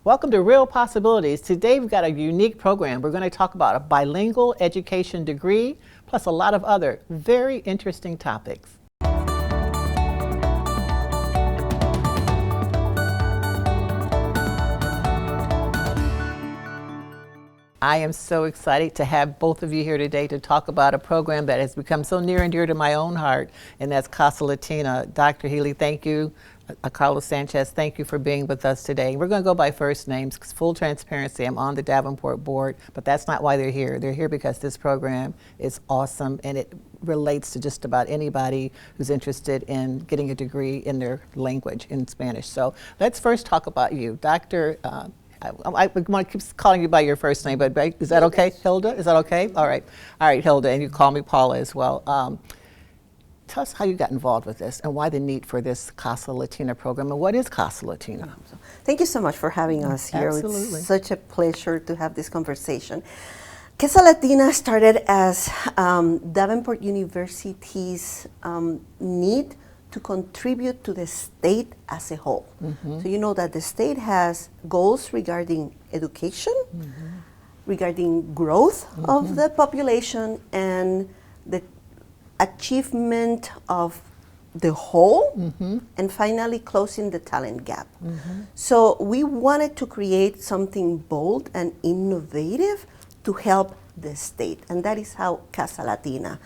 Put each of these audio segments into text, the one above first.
Welcome to Real Possibilities. Today we've got a unique program. We're going to talk about a bilingual education degree, plus a lot of other very interesting topics. I am so excited to have both of you here today to talk about a program that has become so near and dear to my own heart, and that's Casa Latina. Dr. Gely, thank you. Carlos Sanchez, thank you for being with us today. We're going to go by first names because full transparency, I'm on the Davenport board, but that's not why they're here. They're here because this program is awesome and it relates to just about anybody who's interested in getting a degree in their language, in Spanish. So let's first talk about you. Dr. I want to keep calling you by your first name, but is that okay, Gilda? Is that okay? All right, Gilda, and you call me Paula as well. Tell us how you got involved with this and why the need for this Casa Latina program, and what is Casa Latina? Thank you so much for having us here. Absolutely. It's such a pleasure to have this conversation. Casa Latina started as Davenport University's need to contribute to the state as a whole. Mm-hmm. So you know that the state has goals regarding education, mm-hmm. regarding growth mm-hmm. of the population, and the achievement of the whole, mm-hmm. and finally closing the talent gap. Mm-hmm. So we wanted to create something bold and innovative to help the state, and that is how Casa Latina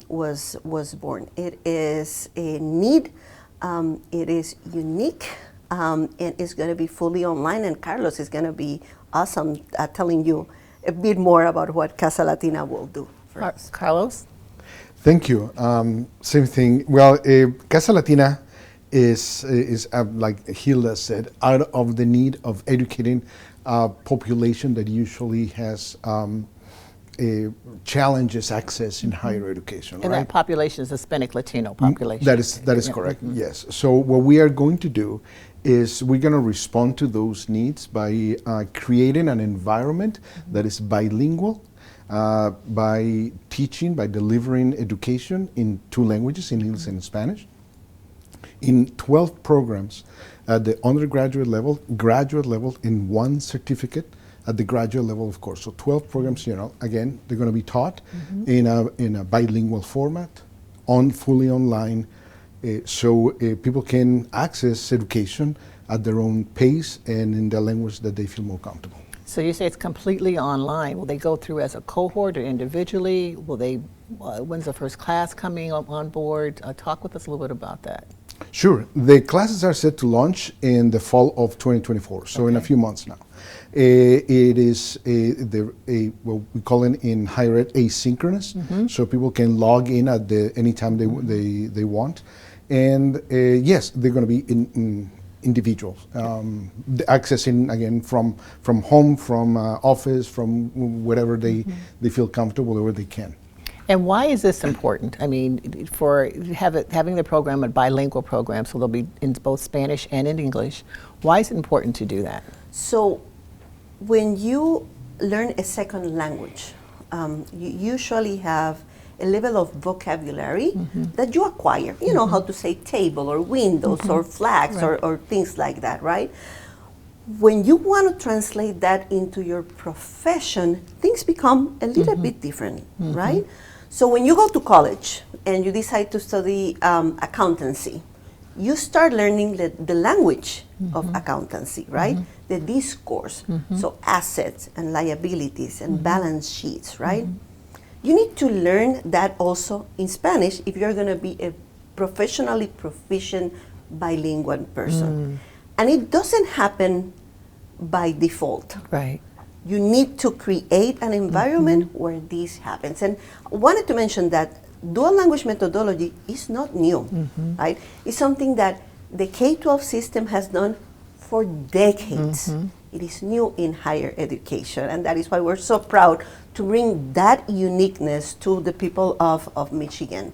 was born. It is a need, it is unique, and it's going to be fully online, and Carlos is going to be awesome at telling you a bit more about what Casa Latina will do for us. Carlos? Thank you. Same thing. Well, Casa Latina is like Gilda said, out of the need of educating a population that usually has challenges access in higher education. And right? that population is Hispanic Latino population. That is correct. Mm-hmm. Yes. So what we are going to do is we're going to respond to those needs by creating an environment mm-hmm. that is bilingual. By teaching, by delivering education in 2 languages, in English and Spanish, in 12 programs at the undergraduate level, graduate level, in 1 certificate at the graduate level, of course. So 12 programs, again, they're going to be taught mm-hmm. in a bilingual format, fully online, so people can access education at their own pace and in the language that they feel more comfortable. So you say it's completely online. Will they go through as a cohort or individually? Will they? When's the first class coming on board? Talk with us a little bit about that. Sure. The classes are set to launch in the fall of 2024, so in a few months now. It is what we call it in higher ed asynchronous, mm-hmm. so people can log in at any time they want. And yes, they're going to be in individuals, accessing again from home, from office, from wherever they feel comfortable, wherever they can. And why is this important? I mean, for having the program a bilingual program, so they'll be in both Spanish and in English. Why is it important to do that? So, when you learn a second language, you usually have a level of vocabulary mm-hmm. that you acquire. You know how to say table or windows mm-hmm. or flags right. or things like that, right? When you want to translate that into your profession, things become a little mm-hmm. bit different, mm-hmm. right? So when you go to college and you decide to study accountancy, you start learning the language mm-hmm. of accountancy, right? Mm-hmm. The discourse, mm-hmm. so assets and liabilities and mm-hmm. balance sheets, right? Mm-hmm. You need to learn that also in Spanish if you're going to be a professionally proficient bilingual person. And it doesn't happen by default. Right. You need to create an environment mm-hmm. where this happens. And I wanted to mention that dual language methodology is not new, mm-hmm. right? It's something that the K-12 system has done for decades. Mm-hmm. It is new in higher education, and that is why we're so proud to bring that uniqueness to the people of Michigan.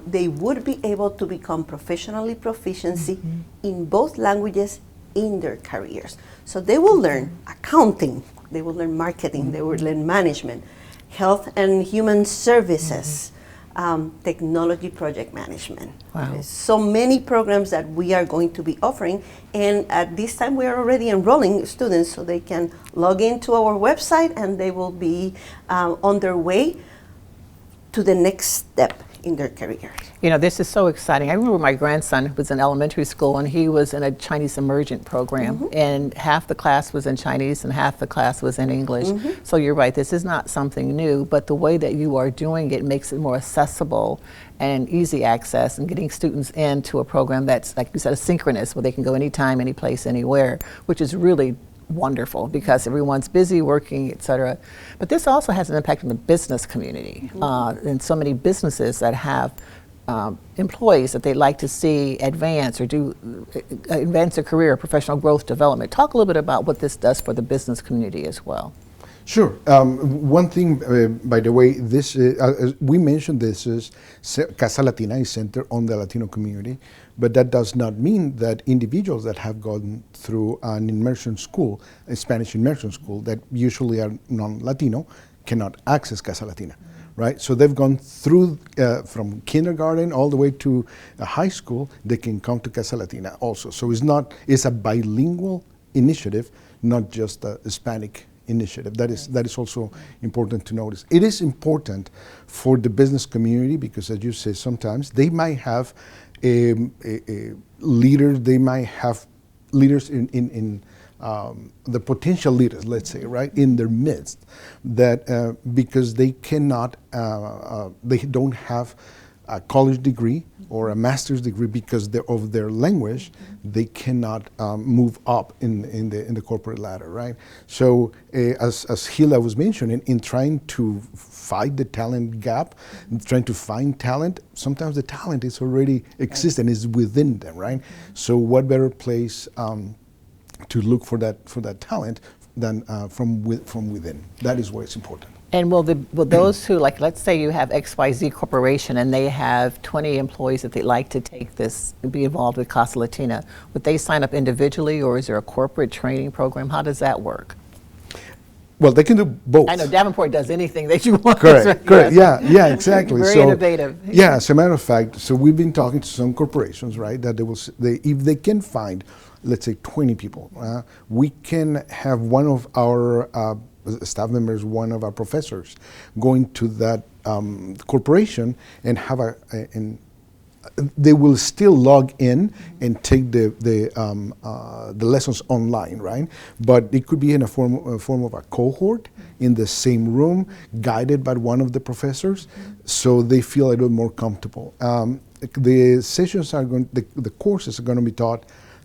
They would be able to become professionally proficiency mm-hmm. in both languages in their careers. So they will learn accounting, they will learn marketing, mm-hmm. they will learn management, health and human services, technology project management. Wow. There's so many programs that we are going to be offering, and at this time we are already enrolling students so they can log into our website and they will be on their way to the next step in their career. You know, this is so exciting. I remember my grandson was in elementary school and he was in a Chinese immersion program, and half the class was in Chinese and half the class was in English. So you're right, this is not something new, but the way that you are doing it makes it more accessible and easy access, and getting students into a program that's, like you said, asynchronous, where they can go anytime, any place, anywhere, which is really wonderful because everyone's busy working, et cetera. But this also has an impact on the business community, and so many businesses that have employees that they'd like to see advance or advance their career, professional growth development. Talk a little bit about what this does for the business community as well. Sure. One thing, by the way, this we mentioned this is Casa Latina is centered on the Latino community, but that does not mean that individuals that have gone through an immersion school, a Spanish immersion school, that usually are non-Latino, cannot access Casa Latina, right? So they've gone through from kindergarten all the way to high school. They can come to Casa Latina also. So it's a bilingual initiative, not just a Hispanic initiative. That is also important to notice. It is important for the business community because, as you say, sometimes they might have a leader. They might have leaders in the potential leaders, let's say, right, in their midst, that because they cannot, they don't have a college degree or a master's degree because of their language, they cannot move up in the corporate ladder, right? So as Gilda was mentioning, in trying to fight the talent gap, trying to find talent, sometimes the talent is already existing, is within them, right? So what better place to look for that talent than from within? That is why it's important. And will those who, like, let's say you have XYZ Corporation and they have 20 employees that they'd like to take this, be involved with Casa Latina, would they sign up individually, or is there a corporate training program? How does that work? Well, they can do both. I know Davenport does anything that you want. Correct, correct. Yeah, exactly. Very so, innovative. Yeah, as a matter of fact, so we've been talking to some corporations, right, that if they can find, let's say, 20 people, we can have one of our staff members, one of our professors, going to that corporation and have they will still log in and take the lessons online, right? But it could be in a form of a cohort in the same room, guided by one of the professors, so they feel a little more comfortable. The sessions the courses are going to be taught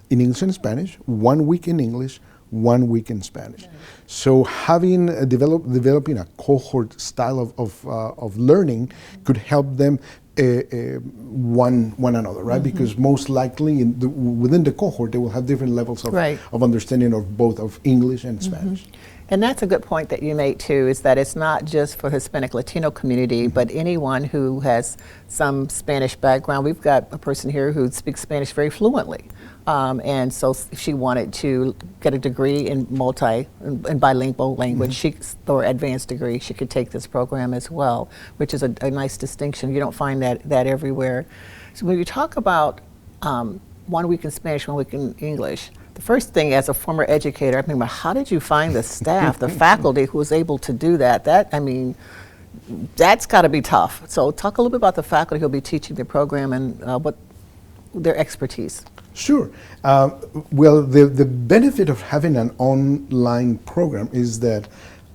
in English and Spanish, 1 week in English, 1 week in Spanish. Right. So having developing a cohort style of learning could help them one another, right? Because most likely within the cohort they will have different levels of understanding of both of English and Spanish. And that's a good point that you make too, is that it's not just for Hispanic Latino community, but anyone who has some Spanish background. We've got a person here who speaks Spanish very fluently. And so if she wanted to get a degree in bilingual language, or advanced degree, she could take this program as well, which is a nice distinction. You don't find that everywhere. So when you talk about 1 week in Spanish, 1 week in English, the first thing as a former educator, I remember, how did you find the staff, the faculty who was able to do that? That's got to be tough. So talk a little bit about the faculty who'll be teaching the program and what their expertise. Sure. Well, the benefit of having an online program is that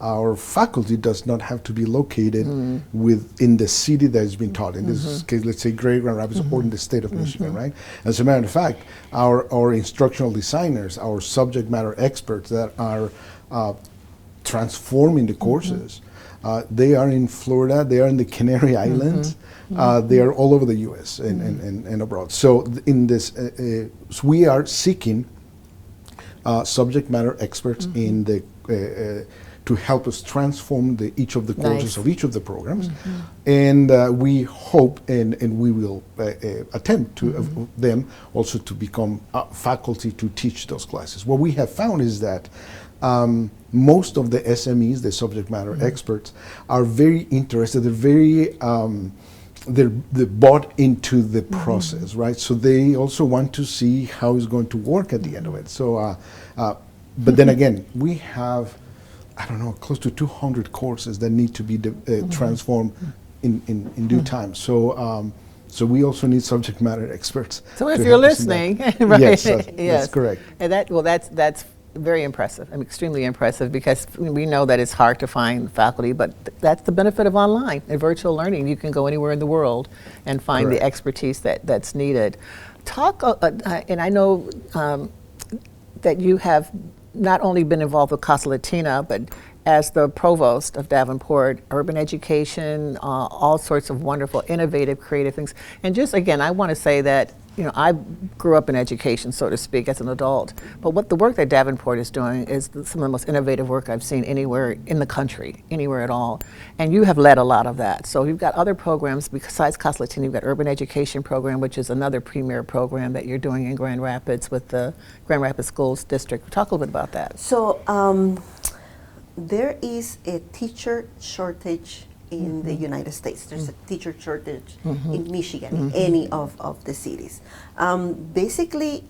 our faculty does not have to be located within the city that has been taught. In this case, let's say Greater Grand Rapids or in the state of Michigan, right? As a matter of fact, our instructional designers, our subject matter experts that are transforming the courses, they are in Florida, they are in the Canary Islands, they are all over the U.S. and abroad. So in this, so we are seeking subject matter experts in the to help us transform each of the courses of each of the programs, and we hope and we will attempt to them also to become faculty to teach those classes. What we have found is that most of the SMEs, the subject matter experts, are very interested. They're very they're bought into the process, right? So they also want to see how it's going to work at the end of it. So, but then again, we have, I don't know, close to 200 courses that need to be transformed in due time. So, so we also need subject matter experts. So if to you're help us in listening, that. right? Yes, that's correct. And that's very impressive. I mean, extremely impressive, because we know that it's hard to find faculty, but that's the benefit of online and virtual learning. You can go anywhere in the world and find the Correct. expertise that's needed. Talk, and I know that you have not only been involved with Casa Latina, but as the provost of Davenport, urban education, all sorts of wonderful, innovative, creative things. And just again, I want to say that, you know, I grew up in education, so to speak, as an adult. But what the work that Davenport is doing is some of the most innovative work I've seen anywhere in the country, anywhere at all. And you have led a lot of that. So you've got other programs besides Casa Latina. You've got Urban Education Program, which is another premier program that you're doing in Grand Rapids with the Grand Rapids Schools District. Talk a little bit about that. So there is a teacher shortage in the United States. There's a teacher shortage in Michigan, in any of the cities. Basically,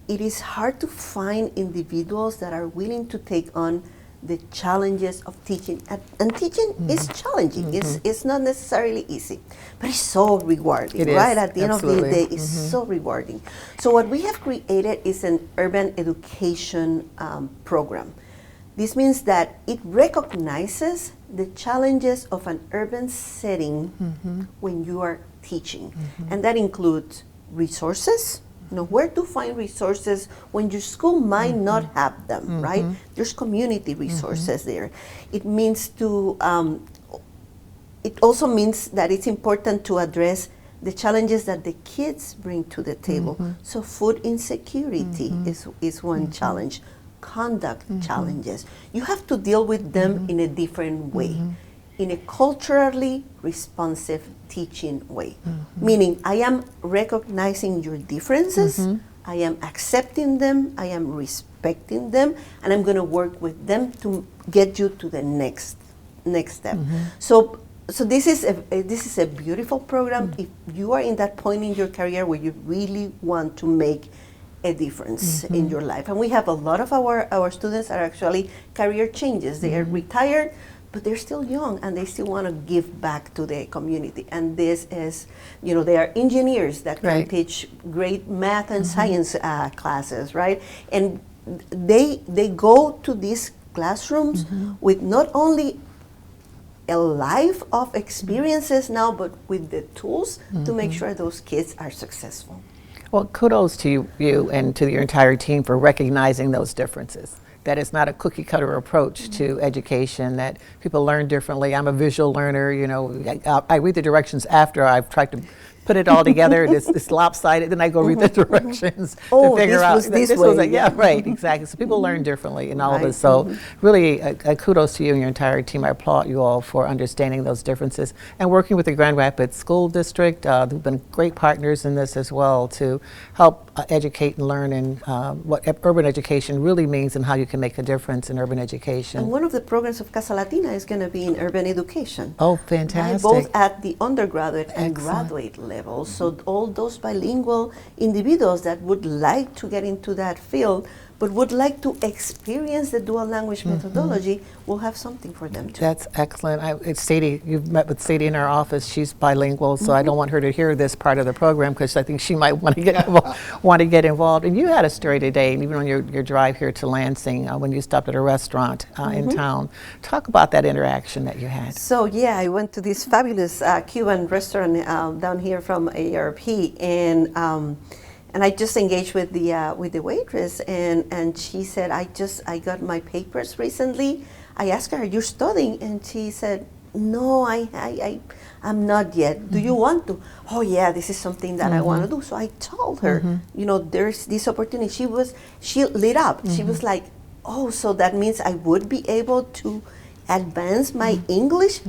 it is hard to find individuals that are willing to take on the challenges of teaching. And teaching is challenging. It's not necessarily easy, but it's so rewarding, right? At the end of the day, it's so rewarding. So what we have created is an urban education program. This means that it recognizes the challenges of an urban setting when you are teaching. And that includes resources, you know, where to find resources when your school might not have them, right? There's community resources there. It means to, it also means that it's important to address the challenges that the kids bring to the table. So food insecurity is one challenge. Conduct challenges. You have to deal with them in a different way, in a culturally responsive teaching way. Meaning, I am recognizing your differences, I am accepting them, I am respecting them, and I'm going to work with them to get you to the next step. So this is a beautiful program. If you are in that point in your career where you really want to make a difference in your life. And we have a lot of our students are actually career changes. They are retired, but they're still young and they still want to give back to the community. And this is, you know, they are engineers that can teach great math and science classes, right? And they go to these classrooms with not only a life of experiences now, but with the tools to make sure those kids are successful. Well, kudos to you and to your entire team for recognizing those differences. That it's not a cookie cutter approach to education, that people learn differently. I'm a visual learner, you know, I read the directions after I've tried to put it all together. It's lopsided, then I go read the directions to figure out. This was like, yeah, right, exactly. So people learn differently in all of us. So really, kudos to you and your entire team. I applaud you all for understanding those differences and working with the Grand Rapids School District. They've been great partners in this as well to help educate and learn and what urban education really means and how you can make a difference in urban education. And one of the programs of Casa Latina is going to be in urban education. Oh, fantastic. Right? Both at the undergraduate and graduate level. So all those bilingual individuals that would like to get into that field but would like to experience the dual language methodology will have something for them too. That's excellent. It's Sadie, you've met with Sadie in our office. She's bilingual, so I don't want her to hear this part of the program because I think she might want to get involved. And you had a story today, even on your drive here to Lansing, when you stopped at a restaurant in town. Talk about that interaction that you had. So yeah, I went to this fabulous Cuban restaurant down here from ARP, and I just engaged with the waitress, and she said, I got my papers recently. I asked her, "Are you studying?" And she said, "No, I'm not yet. Do you want to?" "Oh yeah, this is something that I want to do." So I told her, you know, there's this opportunity. She lit up. She was like, "Oh, so that means I would be able to advance my English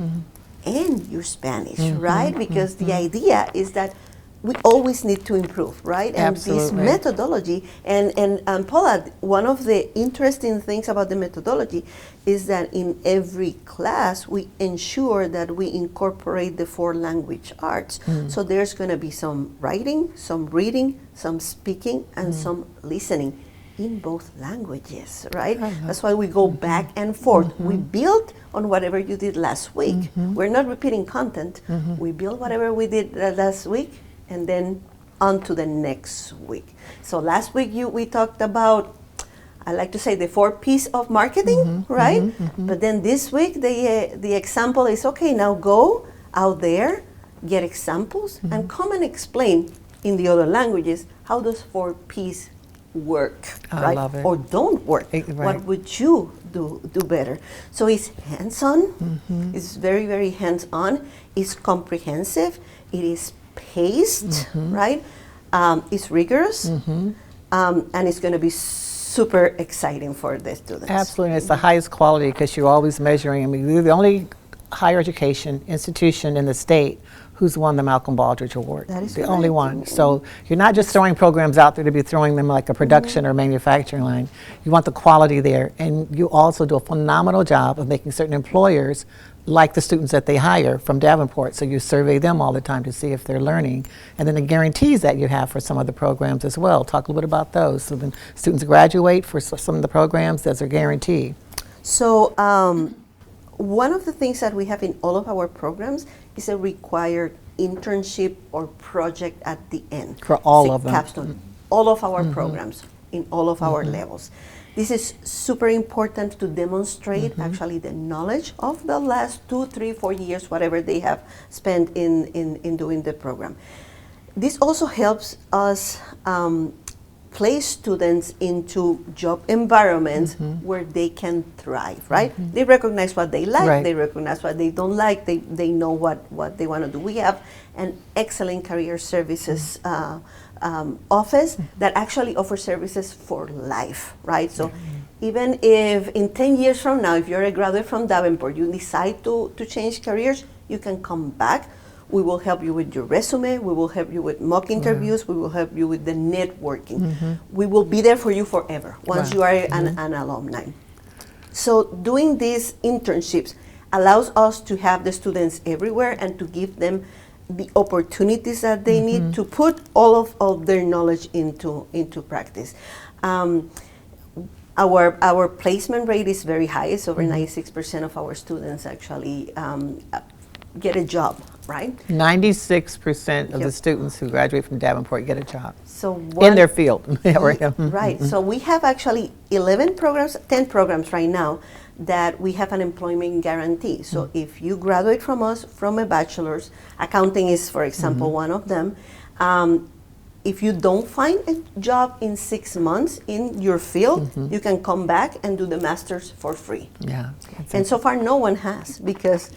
and your Spanish, right?" Because the idea is that we always need to improve, right? And this Absolutely. methodology, and Paula, one of the interesting things about the methodology is that in every class we ensure that we incorporate the 4 language arts. So there's going to be some writing, some reading, some speaking, and some listening in both languages, right? That's why we go back and forth. We build on whatever you did last week. We're not repeating content. We build whatever we did last week and then on to the next week. So last week we talked about, I like to say, the 4 P's of marketing, right? But then this week the example is, okay, now go out there, get examples, and come and explain in the other languages how those 4 P's work, I right? love it. Or don't work. Right. What would you do better? So it's hands-on. It's very, very hands-on. It's comprehensive. It is paced, right? It's rigorous, and it's going to be super exciting for the students. Absolutely, it's the highest quality because you're always measuring. I mean, we're the only higher education institution in the state who's won the Malcolm Baldrige Award. That is the only correct. one. So you're not just throwing programs out there to be throwing them like a production or manufacturing line. You want the quality there, and you also do a phenomenal job of making certain employers like the students that they hire from Davenport. So you survey them all the time to see if they're learning, and then the guarantees that you have for some of the programs as well. Talk a little bit about those. So then students graduate for some of the programs. There's a guarantee. So one of the things that we have in all of our programs is a required internship or project at the end. For all It's a of them. capstone. All of our programs, in all of our levels. This is super important to demonstrate actually the knowledge of the last 2, 3, 4 years, whatever they have spent in doing the program. This also helps us place students into job environments where they can thrive, right? They recognize what they like, Right. they recognize what they don't like, they know what they want to do. We have an excellent career services office that actually offers services for life, right? So even if in 10 years from now, if you're a graduate from Davenport, you decide to change careers, you can come back. We will help you with your resume. We will help you with mock interviews. We will help you with the networking. We will be there for you forever once Wow. you are an alumni. So doing these internships allows us to have the students everywhere and to give them the opportunities that they need to put all of their knowledge into practice. Our placement rate is very high. It's over 96% of our students actually get a job, right? 96% of the Yep. students who graduate from Davenport get a job So in their field. Yeah, right. Right. So we have actually 11 programs, 10 programs right now that we have an employment guarantee. So if you graduate from us from a bachelor's, accounting is, for example, one of them. If you don't find a job in 6 months in your field, you can come back and do the master's for free. Yeah. And so far, no one has because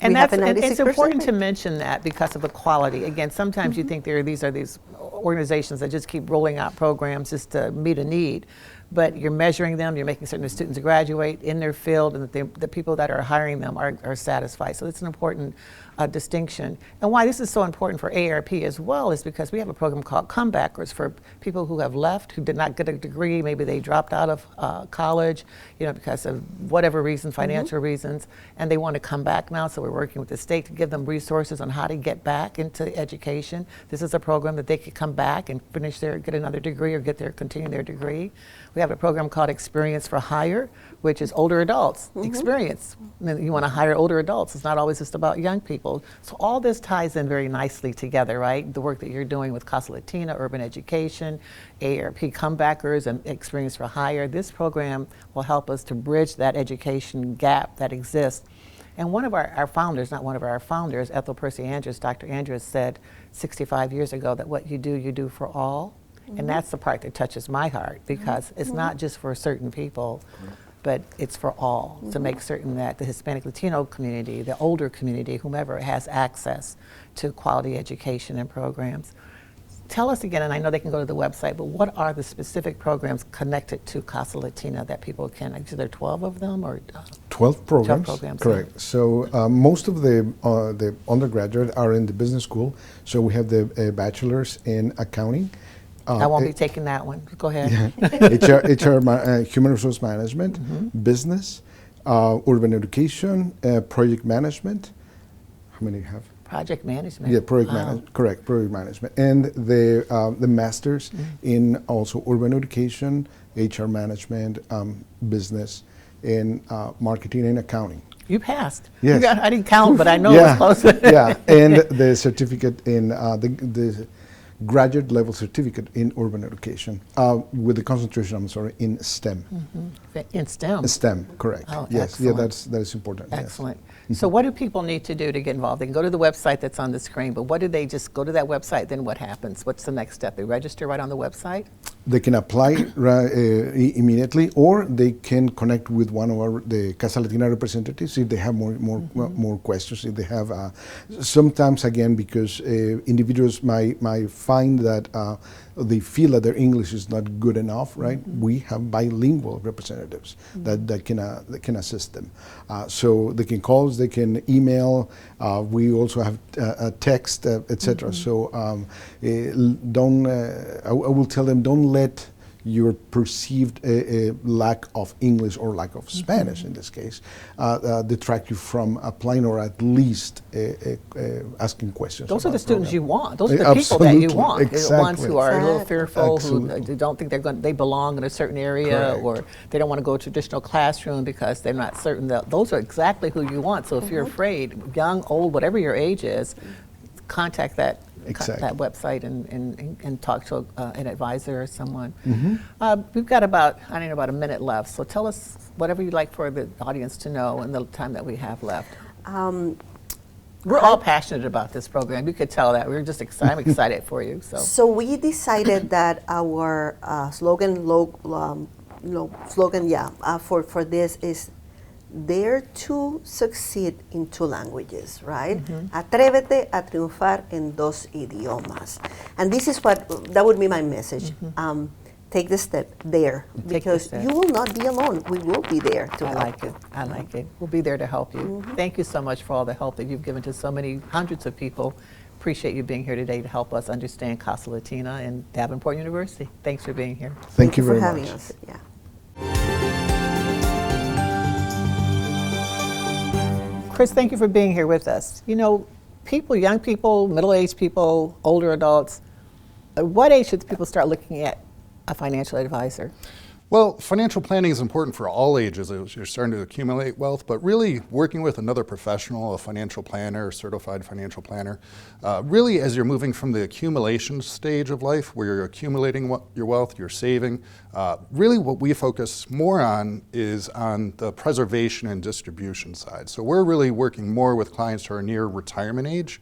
And we have that's a and it's 96% important to rate. mention that because of the quality. Again, sometimes you think these are these organizations that just keep rolling out programs just to meet a need, but you're measuring them, you're making certain the students graduate in their field, and that the people that are hiring them are satisfied. So it's an important distinction. And why this is so important for AARP as well is because we have a program called Comebackers for people who have left, who did not get a degree, maybe they dropped out of college, because of whatever reason, financial reasons, and they want to come back now. So we're working with the state to give them resources on how to get back into education. This is a program that they could come back and get another degree or continue their degree. We have a program called Experience for Hire, which is older adults, experience. You want to hire older adults. It's not always just about young people. So all this ties in very nicely together, right? The work that you're doing with Casa Latina, Urban Education, AARP Comebackers, and Experience for Hire. This program will help us to bridge that education gap that exists. And one of our founders, Ethel Percy Andrews, Dr. Andrews said 65 years ago that what you do for all. And that's the part that touches my heart because it's not just for certain people, but it's for all, to make certain that the Hispanic Latino community, the older community, whomever has access to quality education and programs. Tell us again, and I know they can go to the website, but what are the specific programs connected to Casa Latina that people can, is there 12 of them or? 12 programs. 12 programs, Correct. So most of the undergraduate are in the business school. So we have the bachelor's in accounting. I won't be taking that one. Go ahead. Human resource management, business, urban education, project management. How many have? Project management. Yeah, project Wow. management. Correct, project management, and the masters in also urban education, HR management, business, and marketing and accounting. You passed. Yes. I didn't count, but I know it was close. Yeah, and the certificate in the graduate level certificate in urban education with the concentration, in STEM. In STEM. STEM, correct. Oh, yes, excellent. that is important. yes. Excellent. So what do people need to do to get involved? They can go to the website that's on the screen, but what do they just go to that website, then what happens? What's the next step? They register right on the website? They can apply immediately, or they can connect with one of the Casa Latina representatives if they have more questions. If they have, sometimes again, because individuals might find that they feel that their English is not good enough, right? We have bilingual representatives that can assist them. So they can call us, they can email. We also have a text, etc. So don't. I will tell them, don't let your perceived lack of English or lack of Spanish, in this case, detract you from applying, or at least asking questions. Those are the about students program. you want. Those are the people that you Absolutely, want. The ones exactly. who are a little Exactly. fearful, Absolutely. who don't think they belong in a certain area, Correct. or they don't want to go to a traditional classroom because they're not certain that those are exactly who you want. So if you're afraid, young, old, whatever your age is, contact that Exactly. that website and talk to an advisor or someone. We've got about a minute left. So tell us whatever you'd like for the audience to know in the time that we have left. We're all passionate about this program. You could tell that. We're just excited. I'm excited for you. So we decided that our slogan for this is dare to succeed in 2 languages, right? Atrévete a triunfar en 2 idiomas. And this is that would be my message. Take the step, dare, Take the because step. you will not be alone. We will be there to I help. like it. I like it. We'll be there to help you. Thank you so much for all the help that you've given to so many hundreds of people. Appreciate you being here today to help us understand Casa Latina and Davenport University. Thanks for being here. Thank you for very having much. us. Yeah. Chris, thank you for being here with us. You know, people, young people, middle-aged people, older adults, at what age should people start looking at a financial advisor? Well, financial planning is important for all ages as you're starting to accumulate wealth, but really working with another professional, a financial planner, a certified financial planner, really as you're moving from the accumulation stage of life where you're accumulating your wealth, you're saving, really what we focus more on is on the preservation and distribution side. So we're really working more with clients who are near retirement age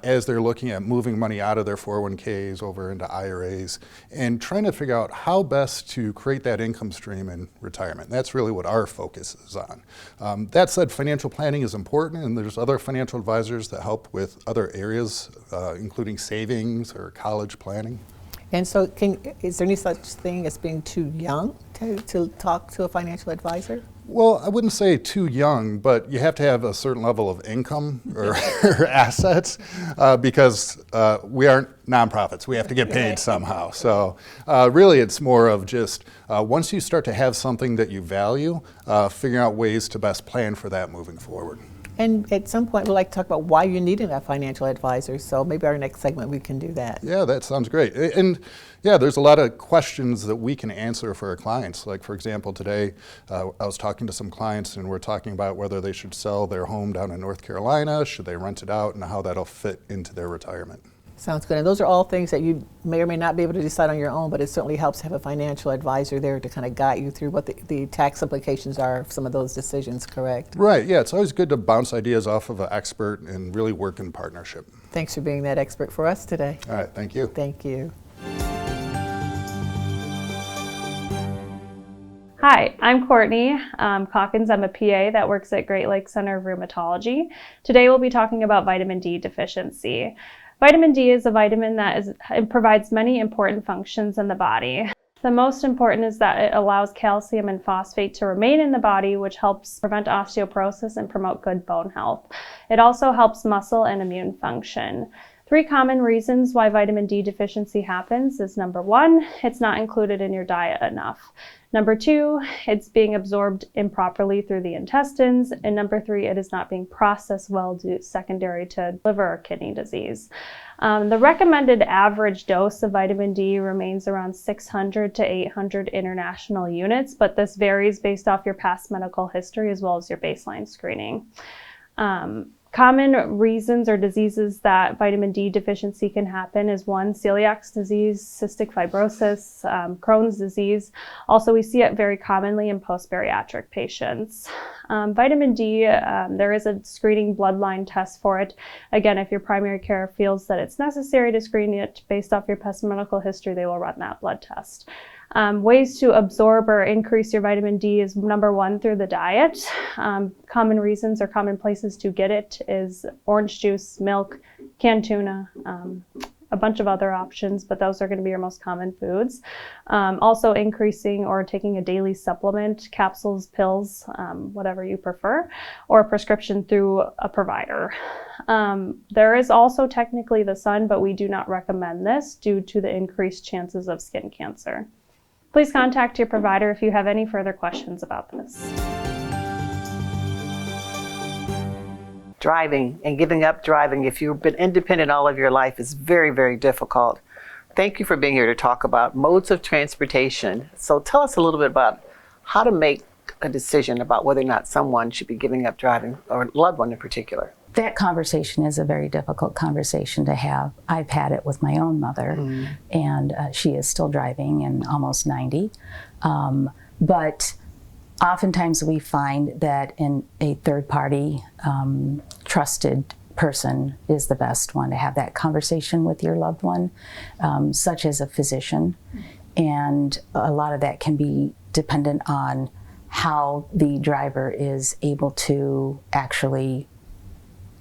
as they're looking at moving money out of their 401ks over into IRAs and trying to figure out how best to create that income stream in retirement. That's really what our focus is on. That said, financial planning is important, and there's other financial advisors that help with other areas, including savings or college planning. And so is there any such thing as being too young to talk to a financial advisor? Well, I wouldn't say too young, but you have to have a certain level of income or assets because we aren't nonprofits. We have to get paid somehow. So really it's more of just once you start to have something that you value, figuring out ways to best plan for that moving forward. And at some point, we'd like to talk about why you needed a financial advisor. So maybe our next segment, we can do that. Yeah, that sounds great. And yeah, there's a lot of questions that we can answer for our clients. Like, for example, today I was talking to some clients and we're talking about whether they should sell their home down in North Carolina, should they rent it out, and how that'll fit into their retirement. Sounds good. And those are all things that you may or may not be able to decide on your own, but it certainly helps to have a financial advisor there to kind of guide you through what the tax implications are of some of those decisions, correct? Right, yeah, it's always good to bounce ideas off of an expert and really work in partnership. Thanks for being that expert for us today. All right, thank you. Thank you. Hi, I'm Courtney Calkins. I'm a PA that works at Great Lakes Center of Rheumatology. Today we'll be talking about vitamin D deficiency. Vitamin D is a vitamin that provides many important functions in the body. The most important is that it allows calcium and phosphate to remain in the body, which helps prevent osteoporosis and promote good bone health. It also helps muscle and immune function. 3 common reasons why vitamin D deficiency happens is number 1, it's not included in your diet enough. Number 2, it's being absorbed improperly through the intestines. And number 3, it is not being processed well due secondary to liver or kidney disease. The recommended average dose of vitamin D remains around 600 to 800 international units, but this varies based off your past medical history as well as your baseline screening. Common reasons or diseases that vitamin D deficiency can happen is 1, celiac disease, cystic fibrosis, Crohn's disease. Also, we see it very commonly in post-bariatric patients. Vitamin D, there is a screening bloodline test for it. Again, if your primary care feels that it's necessary to screen it based off your past medical history, they will run that blood test. Ways to absorb or increase your vitamin D is number 1, through the diet. Common reasons or common places to get it is orange juice, milk, canned tuna, a bunch of other options, but those are going to be your most common foods. Also increasing or taking a daily supplement, capsules, pills, whatever you prefer, or a prescription through a provider. There is also technically the sun, but we do not recommend this due to the increased chances of skin cancer. Please contact your provider if you have any further questions about this. Driving and giving up driving, if you've been independent all of your life, is very, very difficult. Thank you for being here to talk about modes of transportation. So tell us a little bit about how to make a decision about whether or not someone should be giving up driving, or a loved one in particular. That conversation is a very difficult conversation to have. I've had it with my own mother, and she is still driving and almost 90. But oftentimes we find that in a third-party trusted person is the best one to have that conversation with your loved one, such as a physician. And a lot of that can be dependent on how the driver is able to actually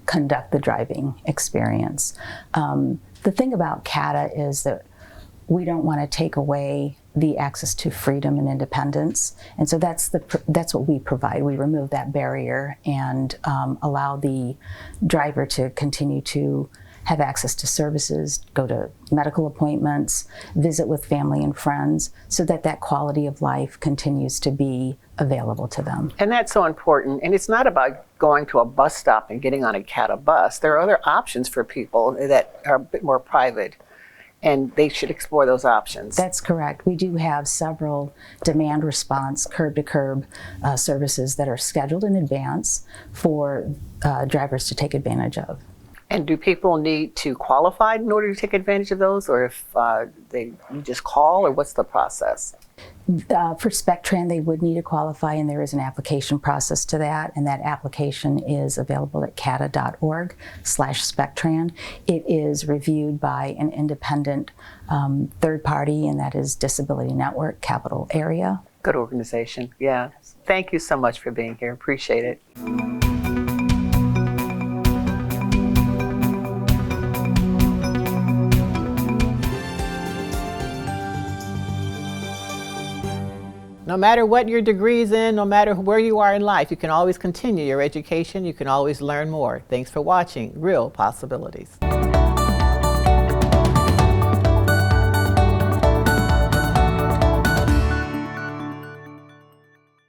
conduct the driving experience. The thing about CATA is that we don't want to take away the access to freedom and independence, and so that's what we provide. We remove that barrier and allow the driver to continue to have access to services, go to medical appointments, visit with family and friends, so that that quality of life continues to be available to them. And that's so important. And it's not about going to a bus stop and getting on a CATA bus. There are other options for people that are a bit more private, and they should explore those options. That's correct. We do have several demand response, curb-to-curb services that are scheduled in advance for drivers to take advantage of. And do people need to qualify in order to take advantage of those, or if you just call, or what's the process? For SpecTran, they would need to qualify, and there is an application process to that, and that application is available at cata.org/SpecTran. It is reviewed by an independent third party, and that is Disability Network, Capital Area. Good organization, yeah. Thank you so much for being here. Appreciate it. No matter what your degree's in, no matter where you are in life, you can always continue your education. You can always learn more. Thanks for watching Real Possibilities.